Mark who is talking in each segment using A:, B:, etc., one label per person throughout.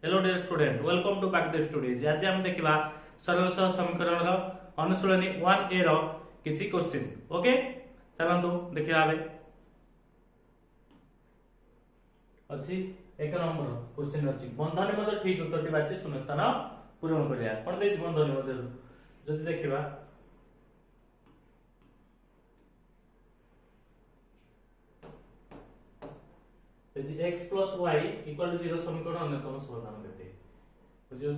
A: Hello dear student welcome to back the studios. आज हम देखिबा सरल सह समीकरण रो अनुशीलनी 1a रो किछि क्वेश्चन। ओके चलंतु देखिबा आबे अछि एक नंबर क्वेश्चन अछि बंधनी मध्य ठीक उत्तरटी बाछि शून्य स्थान पूरण करिया। कोन देछि बंधनी मध्य जदि देखिबा x plus y equal to 0 समीकरण अन्यतम समाधान केते बुझियो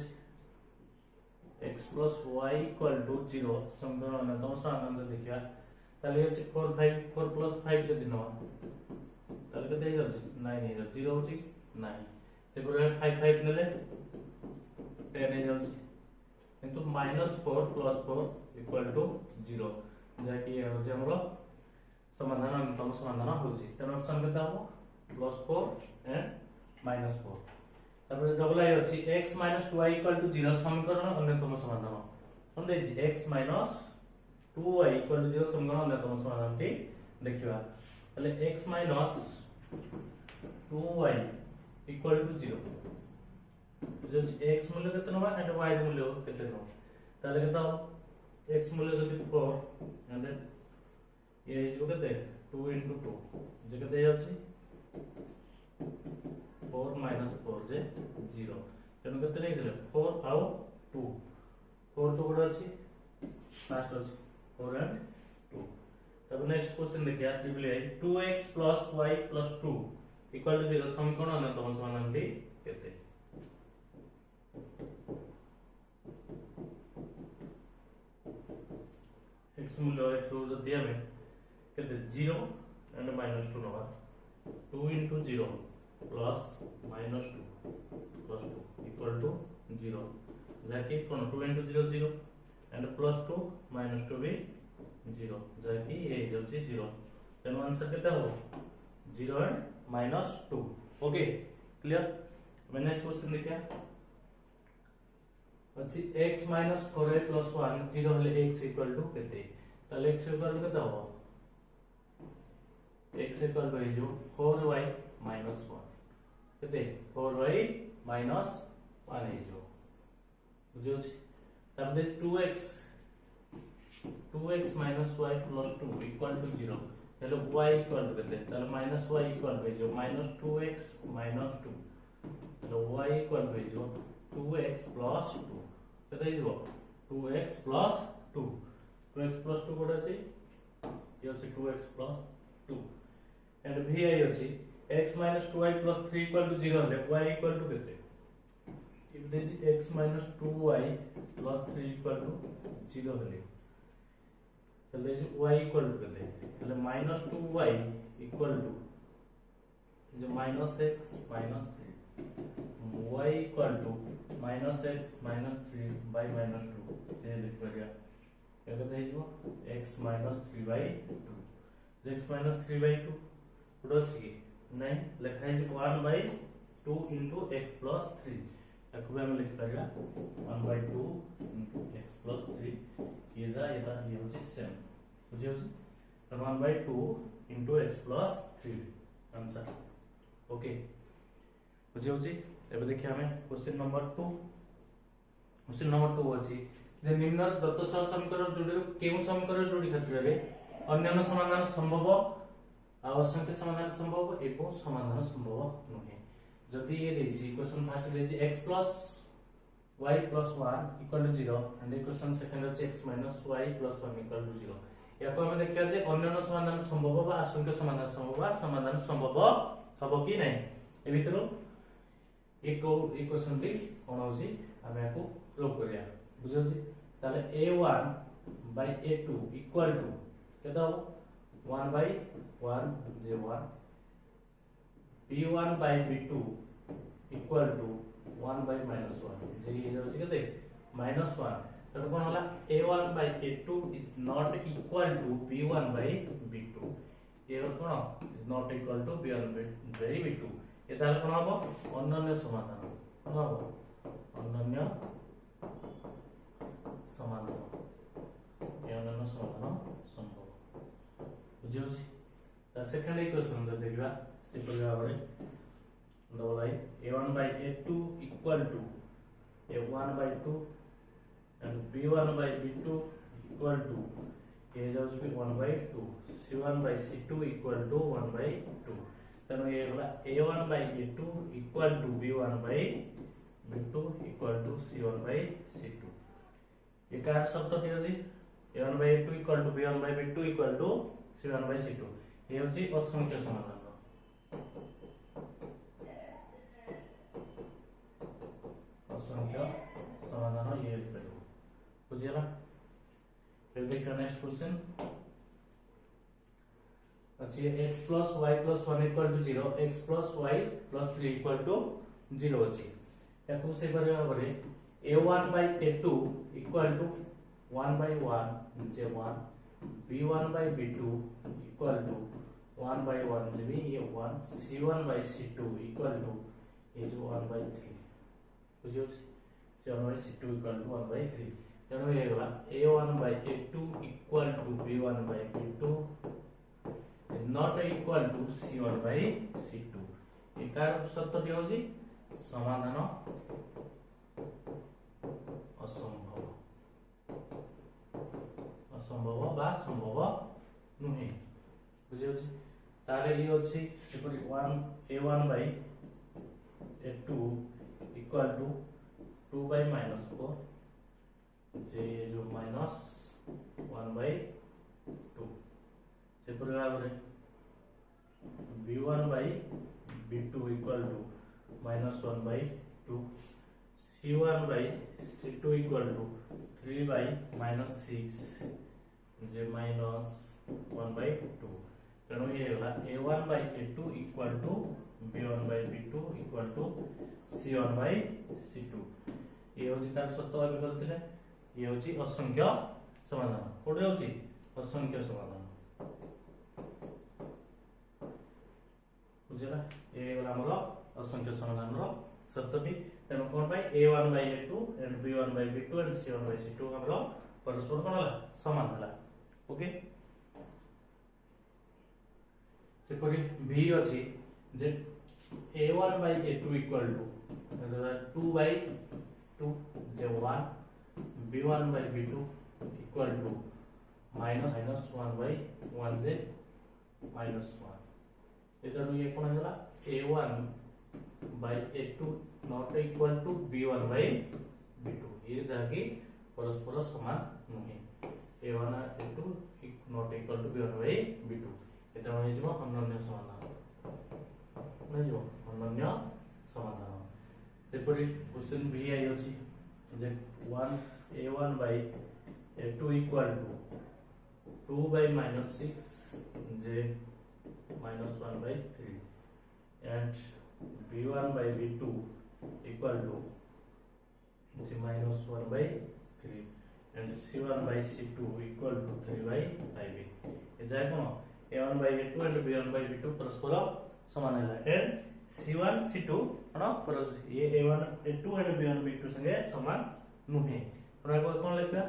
A: x plus y equal to 0 समीकरण अन्यतम समाधान देखिया ताले अछि 4 5 4 plus 5 जदि न ताले केते हो 9 हे 0 होछि 9 से पुरा 5 5 नेले 10 हे जाउछि किंतु -4 plus 4 equal to 0 जाकी होछि हमरो समाधान अन्यतम समाधान होछि त ऑप्शन केते हो +4 and -4 तबे डबल आई अछि x - 2y = 0 समीकरण अन्यतम समाधान हम देछि x - 2y = 0 समीकरण अन्यतम समाधान टी देखिबा तले x - 2y = 0 जो x मूल्य केते नबा एंड y मूल्य केते न ताले केते x मूल्य जति 4 एंड ये इज केते 2 * 2 जे केते अछि 4 - 4 जे 0 तेनु केते नै दिले 4 आउ 2 4 तो बड अछि फास्ट अछि 4 and 2 तब नेक्स्ट क्वेश्चन देखिया ट्रिपल आई 2x + y + 2 = 0 समीकरण अन्यतम समाधान टी केते x मूल्य x रो जति हमें केते 0 and -2 नबा 2 * 0 plus -2 plus 2 equal to 0 जाकी कोन 2 * 0 0 and plus 2 -2 भी 0 जाकी ये जल्दी 0 तेनो आंसर केते हो 0 and -2 ओके क्लियर। मैं नेक्स्ट क्वेश्चन देखिया अछि x - 4y + 1 0 हले x equal to केते ताले x equal to केते हो x equal to जो 4y - 1 केते 4y - 1 हे जो बुझियो तब दे 2x - y + 2 equal to 0 hello y equal to केते ताले -y equal to जो -2x - 2 hello y equal to जो 2x + 2 केते जो 2x + 2 2x + 2 कोड अछि ये अछि 2x + 2 and vi अछि x - 2y + 3 = 0 ले y equal to केते if this x - 2y + 3 = 0 ले तले y equal to केते तले -2y equal to जो -x - 3 y equal to -x - 3 by -2 जे लिख परिया केते हिजो x - 3/2 x - 3/2 पुरोछि नहीं लिखा है 1/2 into x plus 3 ताको हम लिख परिया 1/2 into x plus 3 ये जा ये होछि सेम बुझियो तो 1/2 into x plus 3 answer okay बुझियो जी। एबे देखिया हमें क्वेश्चन नंबर 2 क्वेश्चन नंबर 2 अछि जे निम्न दत्त सह समीकरण जोड़ी केउ समीकरण जोड़ी क्षेत्र रे अन्य समाधान संभव असंख्य समाधान संभव एवं समाधान संभव नहे जदि ये देछि इक्वेशन फर्स्ट देछि x + y + 1 = 0 and equation second अछि x - y + 1 = 0 याको हम देखिया जे अन्य समाधान संभव बा असंख्य समाधान संभव बा समाधान संभव हबो कि नै ए भितरो एको इक्वेशन टी कोन होछि हम याको प्रूव करिया बुझियो छी ताले a1 by a2 equal to केता हो 1/1 j1 b1 by b2 equal to 1/-1 जे ये होछि केते -1 त कोन होला a1 by a2 is not equal to b1 by b2 ये कोन is not equal to b1 by b2 ये ताले कोन हबो अनन्य समाधान कोन हबो अनन्य समाधान ये अनन्य समाधान संभव बुझियो छी त सेकंड इक्वेशन देखिबा से प्रकार रे double I a1/a2 equal to a1/2 and b1/b2 equal to a जाउछ भी 1/2 c1/c2 equal to 1/2 तेणु ये होला a1/a2 equal to b1/b2 equal to c1/c2 ये कार शब्द T होजी a1/a2 equal to b1/b2 equal to c1/c2 ये होची असंख्य समाधान असंख्य समाधान ये लिखो बुझियला फिर देखो नेक्स्ट क्वेश्चन अच्छी x plus y plus 1 equal to 0 x plus y plus 3 equal to 0 अच्छी याकू से करे भाबरे a1 by a2 equal to 1 by 1 j1 b1 by b2 equal to 1 by 1 j b ये 1 c1 by c2 equal to ये जो 1 by 3 बुझियो c1 by c2 equal to 1 by 3 तेणु ये होला a1 by a2 equal to b1 by b2 not equal to c1 by c2 एकार शब्दटी होजी समाधान असंभव असंभव बा संभव नुहे बुझियो तारे ये अछि एपरि 1 a1 by a2 equal to 2 by -4 जे जो -1 by 2 से प्रकार रे b1 by b2 equal to -1 by 2 c1 by c2 equal to 3 by -6 J -1 by 2 तेणु ये होला a1 by a2 equal to b1 by b2 equal to c1 by c2 ये होची तार सत्य भाव करथिले ये होची असंख्य समाधान कोडे होची असंख्य समाधान बुझला ये वाला हमरो असंख्य समाधान रो सत्यटी तेनो कोन bye a1 by a2 and b1 by b2 and c1 by c2 हमरो परस्पर कोन होला समान होला ओके से परि b अछि जे a1 by a2 equal to 2 by 2 J 1 b1 by b2 equal to -1 by 1 जे -1 इधर ये कौन है a1 by a2 not equal to b1 by b2 ये जाके परस्पर समान नहीं a1 और a2 not equal to b1 by b2 इधर में जो अनन्य समाधान नहीं जो अनन्य समाधान से परि क्वेश्चन भी आई अछि जे 1 a1 by a2 equal to 2 by -6 J -1 by 3 and b1 by b2 equal to -1 by 3 and c1 by c2 equal to 3 by 5 ये जाय कोन a1 by a2 and b1 by b2 परस्पर समान है and c1 c2 कोन परस्पर ये a1 a2 and b1 b2 संगे समान नुहे कोन लिखा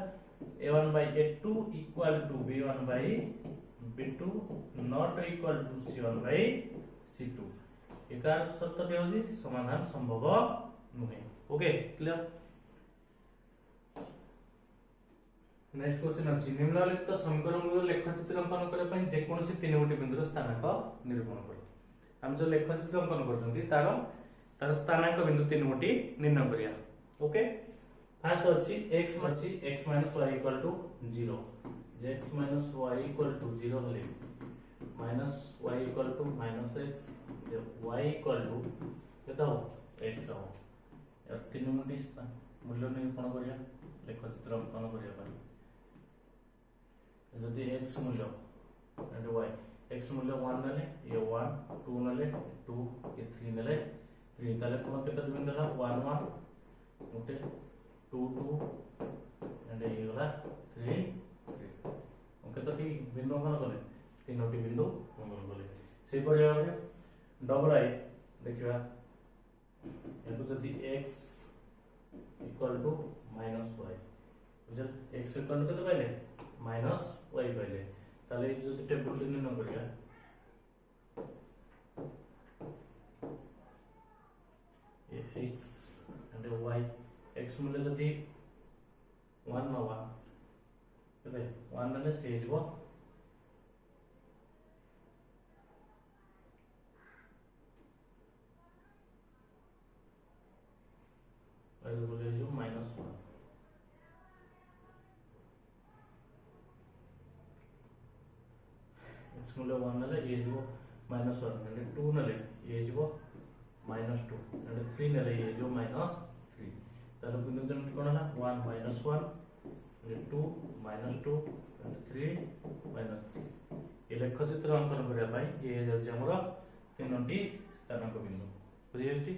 A: a1 by a2 equal to b1 by b2 not equal to c1 by c2 एकार सत्य होजी समाधान संभव नुहे ओके क्लियर नेक्स्ट क्वेश्चन अछि निम्नलिखित समीकरण गुलो लेखचित्र अंकन करे पई जे कोनोसी तीन गोटी बिंदुर स्थानांक निरूपण करो हम जो लेखचित्र अंकन करजंती तार स्थानांक बिंदु तीन गोटी निर्णय करिया ओके फर्स्ट अछि x y equal to 0 x minus y equal to 0 हले minus y equal to minus x y equal to केता हो x हो या तीन मुंडी मूल्य निरूपण करिया लेखचित्र अंकन करिया पई यदि x मूल्य एंड y x मूल्य 1 नले ये 1 2 नले 2 ये 3 नले 3 ताले कोन केता बिंदु ला 1 1 ओके 2 2 एंड ये होला 3 केतोटी बिंदु अंकन कले तीनोटी बिंदु अंकन कले से परिया डबल आई देखिबा एतु जति x equal to minus y बुझल x इक्वल टू केते पाइले माइनस y पाइले ताले जति टेबल निर्णय करिया x and y x मूल्य जदि 1 नवा केते 1 ने से जबो y मूल्य जो -1 x मूल्य 1 ने ये जो -1 and 2 ने ये जो -2 and 3 ने ये जो -3 तालो बिंदु जन कोन ना 1 -1 and 2 -2 and 3 -3 ये लेख चित्र अंकन करिया भाई ये जाउछ हमर तीनोटी स्थानांक बिंदु बुझि जाउछि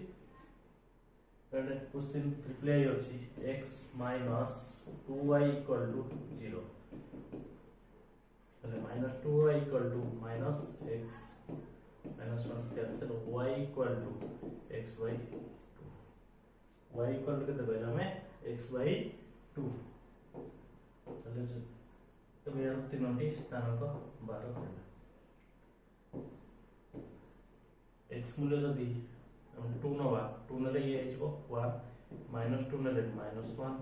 A: एंड क्वेश्चन रिप्लाई अछि x - 2y = 0 तले -2y = -x -1 cancel y = x/2 y equal के दबे हमें x/2 चलो तो ये तीनोटी स्थानांक 12 करना x मूल्य जदी हम 2 नवा 2 नले ये हिजो 1 -2 नले -1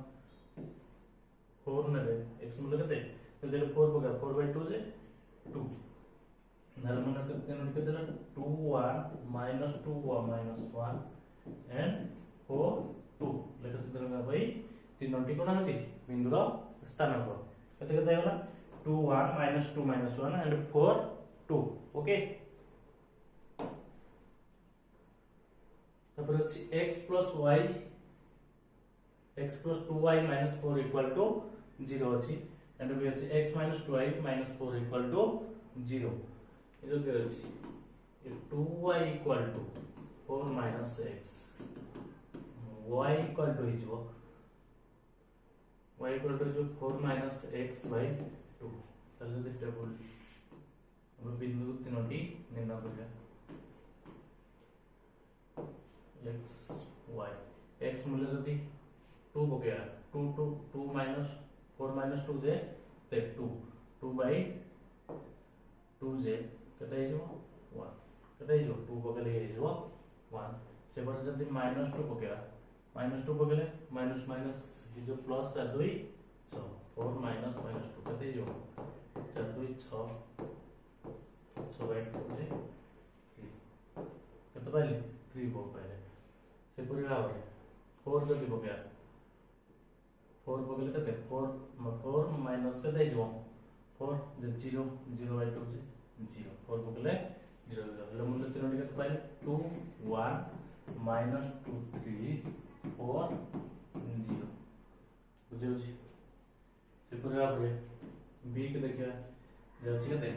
A: 4 नले x मूल्य कते तो देर 4 बगा 4/2 जे 2 नरमन के तीनोटी के देला 2 1 -2 -1 एंड 4 2 लेखा चित्र में भाई तीनोटी कोन अछि बिंदुर स्थानांक कते कते होला 2 1 -2 -1 एंड 4 2 ओके तब अछि x + y x + 2y - 4 = 0 अछि एंड भी अछि x - 2y - 4 = 0 ये जो दे अछि ये 2y = 4 - x y equal to is what y equal to जो 4 - x/2 चलो दे टेबल अब बिंदु तीनोटी निर्णय करिया x y x मूल्य जति 2 बके 2 2 2 - 4 - 2 जे ते 2 2/2 जे कते जो 1 कते जो 2 बके ले जो 1 से पर जति -2 बके -2 बगले माइनस माइनस ये जो प्लस 4 2 6 4 -2 कते जो 4 2 6 6/2 जे 3 कते पाइले 3 बो पाइले से पूरी भाव 4 जति बगया 4 बगले कते 4 माइनस कते जो 4 जे 0 0/2 जे 0 4 बगले 0 0 मूल्य तीनोटी कते पाइले 2 1 -2 3 4 0 बुझे से पूरा भाव b के देखिए जाछि कते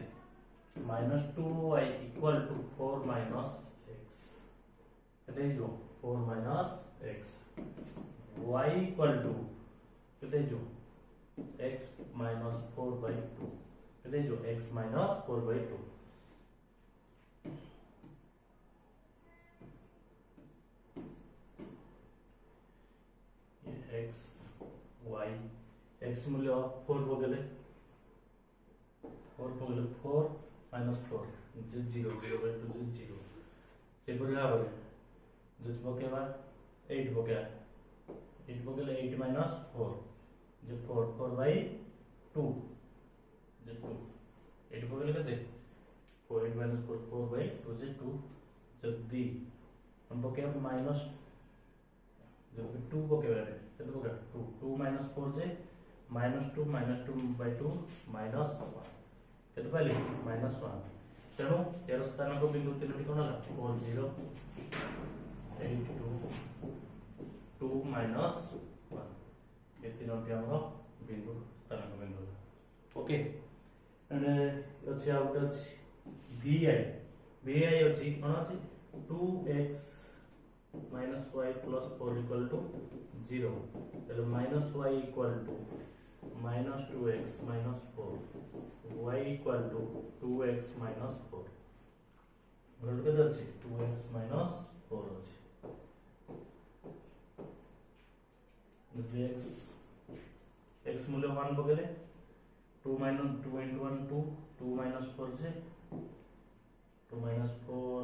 A: -2y = 4 - x कते जो 4 - x y = कते जो x - 4/2 कते जो x - 4/2 x y x मूल्य 4 बगले 4 -4 जे 0 0/2 जे 0 से पूरा भाव जो बकेवा 8 बके 8 बगले 8 - 4 जे 4/2 जे 2 8 बगले कते 8 - 4 4/2 जे 2 जदी हम बके माइनस जब 2 बके कते बके 2 2 - 4 जे -2 -2/2 -1 कते पाइले -1 तेणु यार स्थानांक बिंदु तीनोटी कोन होला 4 0 8 2 2 -1 ये तीनोटी हमर बिंदु स्थानांक बिंदु ओके एंड अछि आउट अछि vi अछि कोन अछि 2x - y + 4 = 0 तले -y = -2x - 4 y = 2x - 4 बरोबर के अछि 2x - 4 अछि x x मूल्य 1 बगले 2 - 2 * 1 2 2 - 4 जे 2 - 4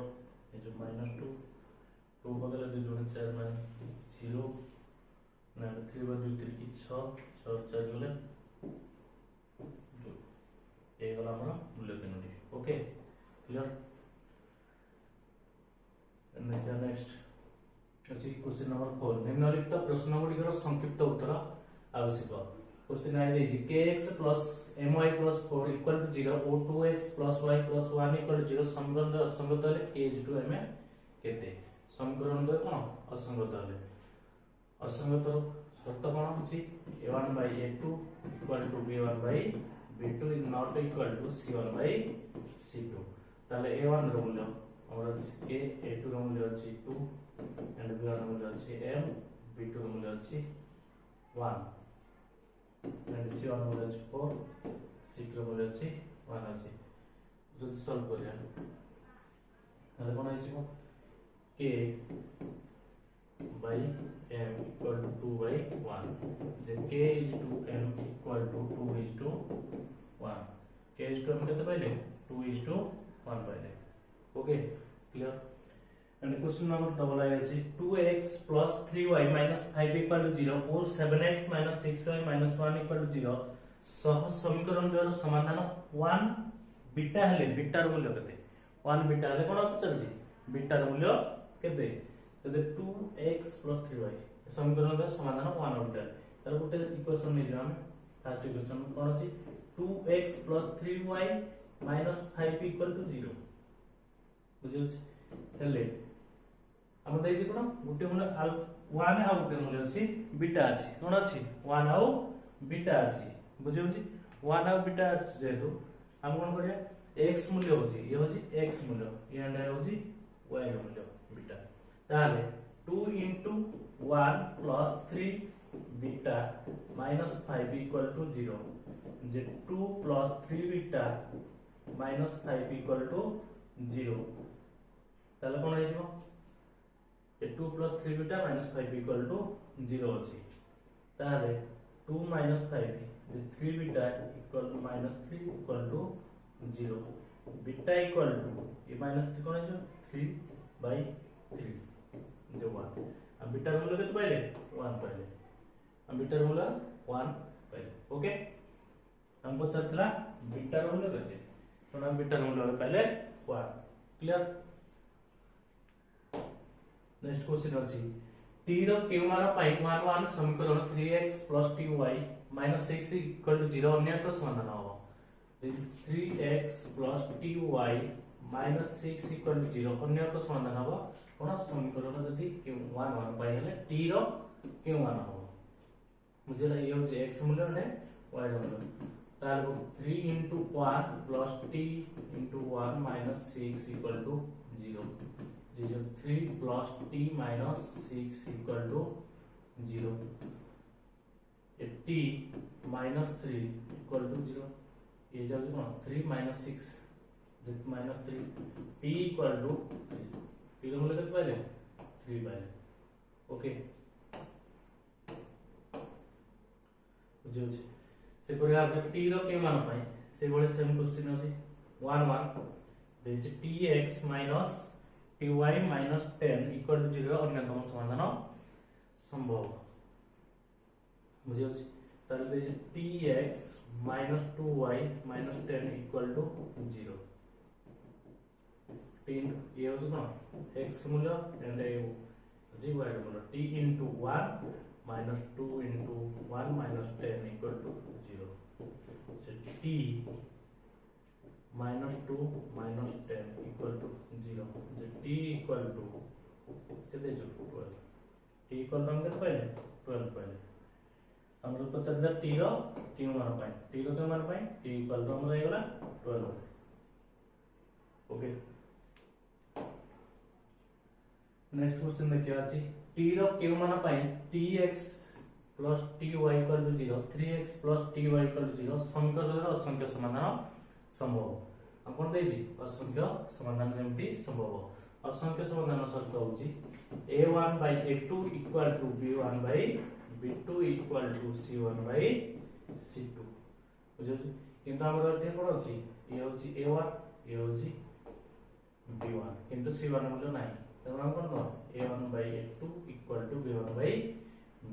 A: ये जो -2 2 बदले 2 गुणे 4 मान 0 ना 3 बाय 2 3 की 6 6 4 गले 2 ए गला हमर मूल्य तीनोटी ओके क्लियर नेक्स्ट अछि क्वेश्चन नंबर 4 निम्नलिखित प्रश्न गुडिकर संक्षिप्त उत्तर आवश्यक क्वेश्चन आई देछि kx my 4 equal to 0 or 2x y 1 equal to 0 समीकरण असंगत है k to m केते समीकरण दे कोन असंगत है असंगत शर्त कोन होछि a1 by a2 equal to b1 by b2 is not equal to c1 by c2 ताले a1 रो मूल्य हमर k a2 रो मूल्य अछि 2 and b1 रो मूल्य अछि m b2 रो मूल्य अछि 1 and c1 मूल्य अछि 4 c2 रो मूल्य अछि 1 अछि जति सॉल्व करिया ताले कोन आइछि k by m equal to 2 by 1 J k is to m equal to 2 is to 1 k is to m केते पाइले 2 is to 1 पाइले okay clear and question number double आई अछि 2x plus 3y minus 5 equal to 0 or 7x minus 6y minus 1 equal to 0 सह समीकरण द्वारा समाधान 1 beta हेले beta र मूल्य केते 1 बीटा हेले कोन चलछि बीटा र मूल्य केते केते 2x plus 3y समीकरण द्वारा समाधान 1 बीटा तार गोटे इक्वेशन नै हम फर्स्ट इक्वेशन कोन अछि 2x plus 3y minus 5 equal to 0 बुझियो हेले हम दैछि कोन गोटे मूल्य 1 आ गोटे मूल्य अछि बीटा अछि कोन अछि 1 आ बीटा अछि बुझियो छी 1 आ बीटा जेतु हम कोन करिया x मूल्य होछि ये होछि x मूल्य ये अंडा होछि y रो मूल्य बीटा ताले 2 into 1 plus 3 beta minus 5 equal to 0 J 2 plus 3 beta minus 5 equal to 0 ताले कोन आइछो ए 2 plus 3 beta minus 5 equal to 0 अछि ताले 2 minus 5 जे 3 beta equal to minus 3 equal to 0 beta equal to a minus 3 कोन आइछो 3 by 3 जो 1 अब beta मूल्य केते पाइले 1 पाइले हम बीटा मूल्य 1 पाइले ओके हमको चलतला बीटा मूल्य केते तो हम बीटा मूल्य पाइले 1 क्लियर नेक्स्ट क्वेश्चन अछि t रो q मान पाई 1 1 समीकरण 3x ty - 6 0 अन्य को समाधान हो दिस 3x ty - 6 0 अन्य को समाधान हो कोन समीकरण जदि q 1 1 पाई हले t रो q मान हो मुझे ये हो x मूल्य ने y रो मूल्य तार 3 into 1 plus t into 1 minus 6 equal to 0 जो 3 plus t minus 6 equal to 0 t minus 3 equal to 0 ये जब कौन 3 minus 6 जित minus 3 t equal to 3 t रो मूल्य कितना पाइले 3 पाइले ओके जो से पर आप t रो के मान पाए से बड़े सेम क्वेश्चन अछि 1 1 this tx minus ty minus 10 equal to 0 अन्यतम समाधान संभव बुझियो ताले दे tx minus 2y minus 10 equal to 0 t ये हो कोन x मूल्य एंड ये g y मूल्य t into 1 minus 2 into 1 minus 10 equal to 0 so t minus 2 minus 10 equal to 0 जो t equal to केते जो 12 t equal to हम केते पाइले 12 पाइले हमरो पचास t रो q मान पाए t रो q मान पाए t equal to हमरो आइगला 12 ओके नेक्स्ट क्वेश्चन देखिया अछि t रो q मान पाए tx plus ty equal to 0 3x plus ty equal to 0 समीकरण रो असंख्य समाधान संभव अपन देछि असंख्य समाधान जेमति संभव असंख्य समाधान शर्त होछि a1 by a2 equal to b1 by b2 equal to c1 by c2 बुझौ किंतु हमर एते कोन अछि ये होछि a1 ये होछि b1 किंतु c1 मूल्य नाही तेणु हम कौन a1 by a2 equal to b1 by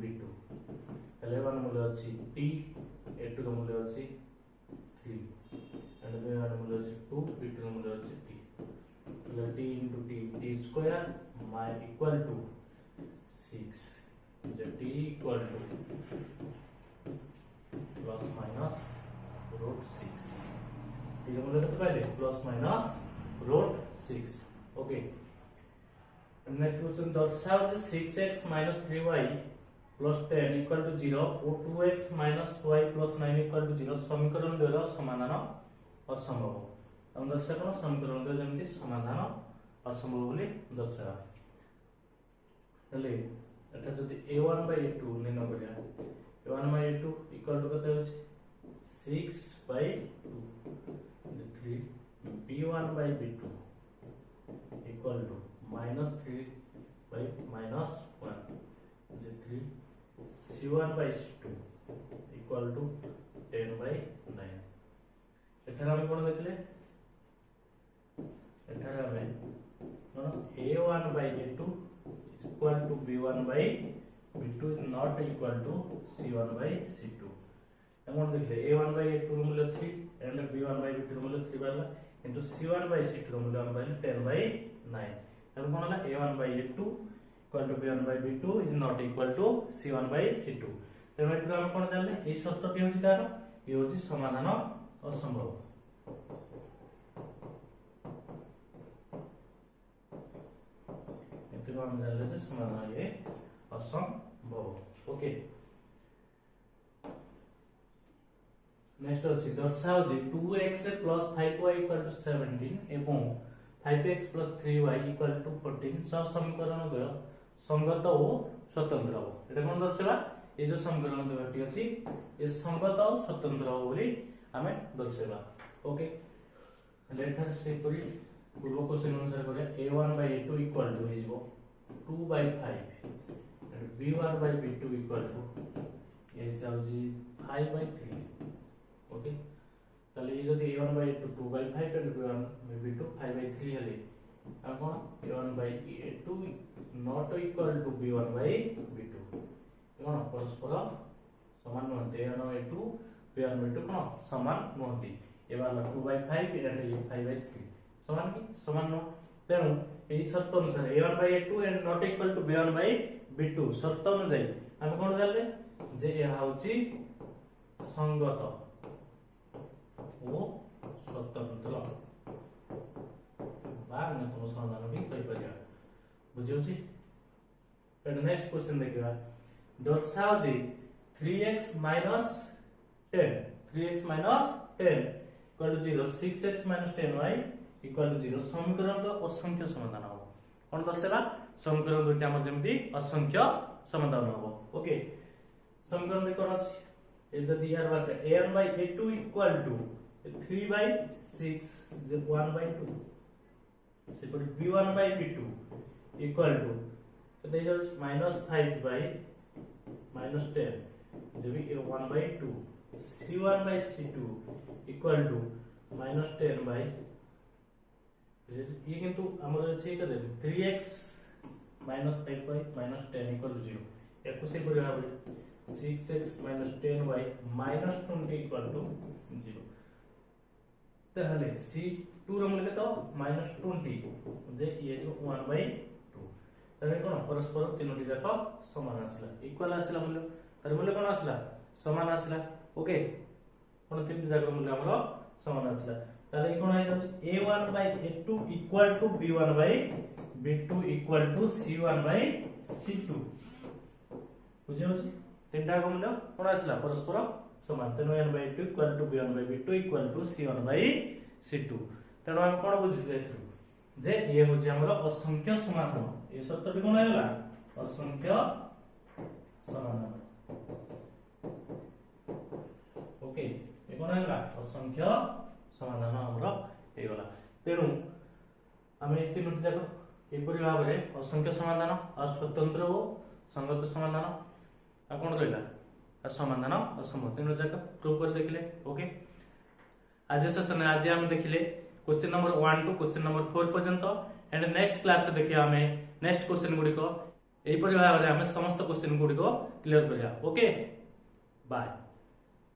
A: b2 हेले a1 मूल्य अछि t a2 रो मूल्य अछि 3 एंड b1 मूल्य अछि 2 b2 रो मूल्य अछि t हेले t into t square my equal to 6 J t equal to plus minus root 6 t रो मूल्य केते पाइले plus minus root 6 okay next question दर्शाओ जे 6x minus 3y plus 10 equal to 0 और 2x minus y plus 9 equal to 0 समीकरण द्वारा समाधान असंभव हम दर्शा कोन समीकरण द्वारा जेमति समाधान असंभव बोली दर्शा हेले एटा जदि a1 by a2 निर्णय करिया a1 by a2 equal to कते होछि 6 by 2 3 b1 by b2 equal to minus 3 by minus 1 J 3 c1 by c2 equal to 10 by 9 एठार हम कोन देखले एठार हम a1 by a2 equal to b1 by b2 is not equal to c1 by c2 हम देखले a1 by a2 मूल्य 3 and b1 by b2 मूल्य 3 बाला into c1 by c2 मूल्य हम पाइले 10 by 9 हम कोन होला a1 by a2 equal to b1 by b2 is not equal to c1 by c2 तेनो एटा हम कोन जानले ए शर्तटी होछि तार ये होछि समाधान असंभव एतनो हम जानले जे समाधान ये असंभव ओके नेक्स्ट अछि दर्शाओ जे 2x + 5y = 17 एवं 5x + 3y = 14 सब समीकरण द्वय संगत और स्वतंत्र हो एटा कोन दर्शाबा ए जो समीकरण द्वयटी अछि ए संगत और स्वतंत्र हो बोली हमें दर्शाबा ओके लेटर से पूरी पूर्व क्वेश्चन अनुसार करिया a1 by a2 equal to हिजबो 2 by 5 and b1 by b2 equal to ये जाउजी 5 by 3 ओके ताले ये जदी a1 by a2 2 by 5 and b1 by b2 5 by 3 हले आ कोन a1 by a2 not equal to b1 by b2 कोन परस्पर समान नहते a1 by a2 b1 by 2 कोन समान नहती ए वाला 2 by 5 and ये 5 by 3 समान की समान न तेनु एही शर्त अनुसार a1 by a2 and not equal to b1 by b2 शर्त अनुसार हम कोन जानले जे ए हाउची संगत ओ स्वतंत्र बाग में तुम समाधान भी कहि परिया बुझियो छी एंड नेक्स्ट क्वेश्चन देखिबा दर्शाओ जे 3x - 10 3x - 10 equal to 0 6x - 10y equal to 0 समीकरण तो असंख्य समाधान हो कोन दर्शाबा समीकरण दुटी हमर जेमति असंख्य समाधान हो ओके समीकरण दे कोन अछि ए जदी यार बात a1 by a2 equal to 3 by 6 J 1 by 2 सेपट b1 by b2 equal to तो इज -5 by -10 जो भी 1 by 2 c1 by c2 equal to -10 by ये किंतु हमर छै कदे 3x - 5y - 10 equal to 0 एको से पूरा भाबे 6x - 10y - 20 equal to 0 ताहले c2 रो मूल्य तो -20 जे ये जो 1 by 2 तने कोन परस्पर तीनोटी जाक समान आसला इक्वल आसला मूल्य तर मूल्य कोन आसला समान आसला ओके कोन तीनटी जाक मूल्य हमरो समान आसला ताले कोन आइ जाउछ a1 by a2 equal to b1 by b2 equal to c1 by c2 बुझियो छी तीनटा को मूल्य कोन आसला परस्पर समान तेनो a1 by a2 equal to b1 by b2 equal to c1 by c2 तेनो हम कोन बुझिले जे ये होछि हमरो असंख्य समाधान ए शर्तटी कोन आइला असंख्य समाधान ओके ए कोन आइला असंख्य समाधान हमरो हे गला तेनु हमें तीनोटी जाक एपरि भाबरे असंख्य समाधान और स्वतंत्र हो संगत समाधान आ कोन रहला आ समाधान असंभव तीनोटी जाक प्रूव कर देखले ओके आज सेशन आज हम देखिले question number 1 to question number 4 पर्यंत एंड नेक्स्ट क्लास देखिए आम नेक्स्ट क्वेश्चन गुड़िक यहीपरि भाव में समस्त क्वेश्चन गुड़िक क्लियर करिया। Okay bye.